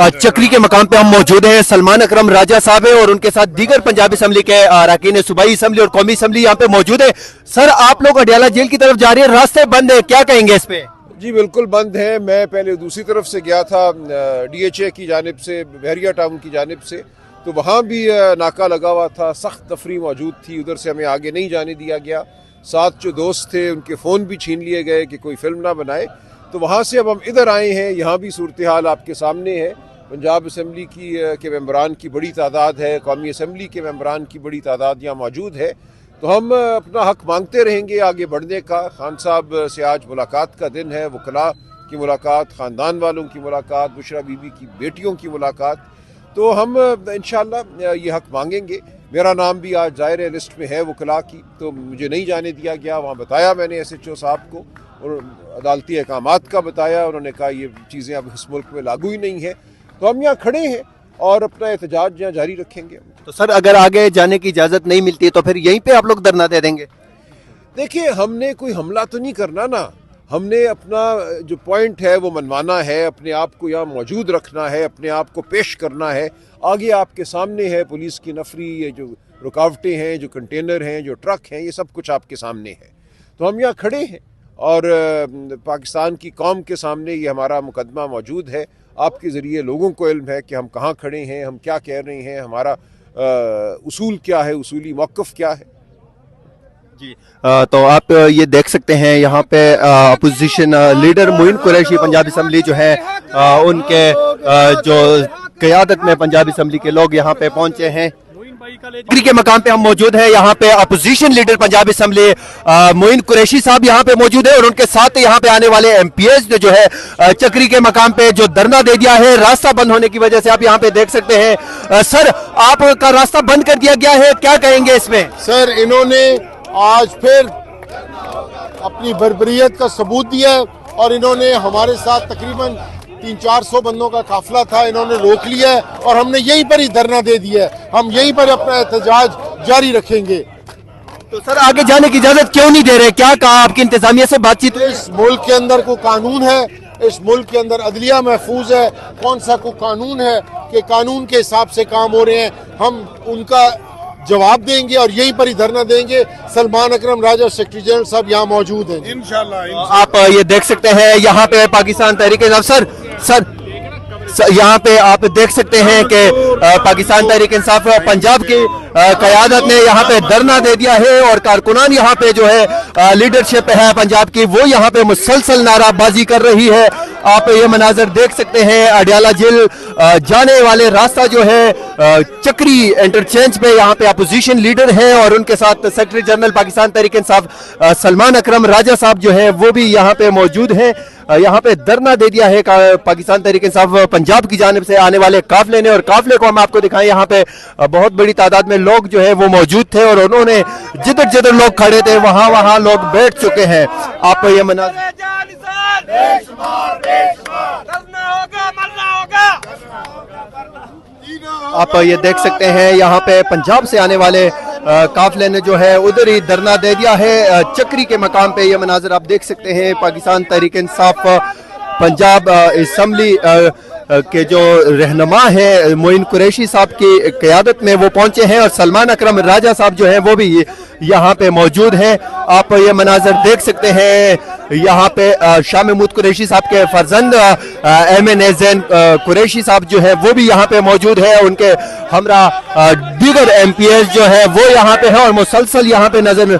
चक्री के मकाम पे हम मौजूद हैं। सलमान अकरम राजा साहब है और उनके साथ दीगर पंजाब असम्बली के अरकान सूबाई असम्बली और कौमी असम्बली यहाँ पे मौजूद है। सर, आप लोग अडियाला जेल की तरफ जा रहे हैं, रास्ते बंद है, क्या कहेंगे इस पे? जी बिल्कुल बंद है। मैं पहले दूसरी तरफ से गया था DHA की जानिब से, बहरिया टाउन की जानिब से, तो वहाँ भी नाका लगा हुआ था, सख्त तफरी मौजूद थी, उधर से हमें आगे नहीं जाने दिया गया। साथ जो दोस्त थे उनके फ़ोन भी छीन लिए गए कि कोई फिल्म ना बनाए। तो वहाँ से अब हम इधर आए हैं। यहाँ भी सूरत हाल आपके सामने है। पंजाब असम्बली के मेंबरान की बड़ी तादाद है, कौमी असम्बली के मेंबरान की बड़ी तादाद यहाँ मौजूद है। तो हम अपना हक मांगते रहेंगे आगे बढ़ने का। खान साहब से आज मुलाकात का दिन है, वकला की मुलाकात, ख़ानदान वालों की मुलाकात, बुशरा बीबी की बेटियों की मुलाकात। तो हम इंशाअल्लाह ये हक मांगेंगे। मेरा नाम भी आज ज़ाहिर लिस्ट में है वकला की, तो मुझे नहीं जाने दिया गया। वहाँ बताया मैंने SHO साहब को और अदालती अहकामात का बताया, उन्होंने कहा ये चीज़ें अब इस मुल्क में लागू ही नहीं है। तो हम यहाँ खड़े हैं और अपना एहतजाज यहाँ जारी रखेंगे। तो सर, अगर आगे जाने की इजाज़त नहीं मिलती है तो फिर यहीं पे आप लोग धरना दे देंगे? देखिए, हमने कोई हमला तो नहीं करना ना, हमने अपना जो पॉइंट है वो मनवाना है, अपने आप को यहाँ मौजूद रखना है, अपने आप को पेश करना है। आगे आपके सामने है पुलिस की नफरी, ये जो रुकावटें हैं, जो कंटेनर हैं, जो ट्रक हैं, ये सब कुछ आपके सामने है। तो हम यहाँ खड़े हैं और पाकिस्तान की कौम के सामने ये हमारा मुकदमा मौजूद है। आपके ज़रिए लोगों को इल्म है कि हम कहाँ खड़े हैं, हम क्या कह रहे हैं, हमारा उसूल क्या है, उसूली मौक़िफ़ क्या है। जी, तो आप ये देख सकते हैं यहाँ पे opposition leader Moin Qureshi Punjab assembly जो है उनके जो क़यादत में पंजाब असम्बली के लोग यहाँ पे पहुंचे हैं। चक्री के मकाम पे हम मौजूद हैं। यहाँ पे opposition leader Punjab assembly Moin Qureshi sahab यहाँ पे मौजूद है और उनके साथ यहाँ पे आने वाले MPs जो है चक्री के मकाम पे जो धरना दे दिया है, रास्ता बंद होने की वजह से आप यहाँ पे देख सकते हैं। सर, आपका रास्ता बंद कर दिया गया है, क्या कहेंगे इसमें? सर, इन्होंने आज फिर अपनी बर्बरियत का सबूत दिया है और इन्होंने हमारे साथ तकरीबन 300-400 बंदों का काफिला था, इन्होंने रोक लिया है और हमने यहीं पर ही धरना दे दिया है। हम यहीं पर अपना एहतजाज जारी रखेंगे। तो सर, आगे जाने की इजाजत क्यों नहीं दे रहे? क्या कहा आपकी इंतजामिया से बातचीत? इस मुल्क के अंदर कोई कानून है, इस मुल्क के अंदर अदलिया महफूज है। कौन सा कोई कानून है कि कानून के हिसाब से काम हो रहे हैं? हम उनका जवाब देंगे और यहीं पर ही धरना देंगे। सलमान अकरम राजा सेक्रेटरी जनरल साहब यहाँ मौजूद हैं इंशाल्लाह। आप ये देख सकते हैं यहाँ पे पाकिस्तान तहरीक इंसाफ सर यहाँ पे आप देख सकते हैं कि पाकिस्तान तहरीक इंसाफ पंजाब की क़यादत ने यहाँ पे धरना दे दिया है और कारकुनान यहाँ पे जो है लीडरशिप है पंजाब की, वो यहाँ पे मुसलसल नाराबाजी कर रही है। आप ये मनाजर देख सकते हैं। अडियाला जेल जाने वाले रास्ता जो है चक्री इंटरचेंज पे यहाँ पे अपोजिशन लीडर है और उनके साथ सेक्रेटरी जनरल पाकिस्तान तहरीक इंसाफ सलमान अकरम राजा साहब जो है वो भी यहाँ पे मौजूद हैं। यहाँ पे धरना दे दिया है पाकिस्तान तहरीक इंसाफ पंजाब की जानिब से आने वाले काफिले ने और काफिले को हम आपको दिखाएं। यहाँ पे बहुत बड़ी तादाद में लोग जो है वो मौजूद थे और उन्होंने जिधर जिधर लोग खड़े थे वहाँ लोग बैठ चुके हैं। आप ये आप ये देख सकते हैं यहाँ पे पंजाब से आने वाले काफिले ने जो है उधर ही धरना दे दिया है चक्री के मकाम पे। ये मनाजर आप देख सकते हैं। पाकिस्तान तहरीक इंसाफ पंजाब असम्बली के जो रहनुमा है मोइन कुरैशी साहब की क़यादत में वो पहुंचे हैं और सलमान अकरम राजा साहब जो है वो भी यहाँ पे मौजूद हैं। आप ये मनाजर देख सकते हैं। यहाँ पे शाह महमूद कुरैशी साहब के फर्जंद MNA ज़ैन कुरैशी साहब जो है वो भी यहाँ पे मौजूद है। उनके हमरा दीगर MPs जो है वो यहाँ पे है और मुसलसल यहाँ पे नजर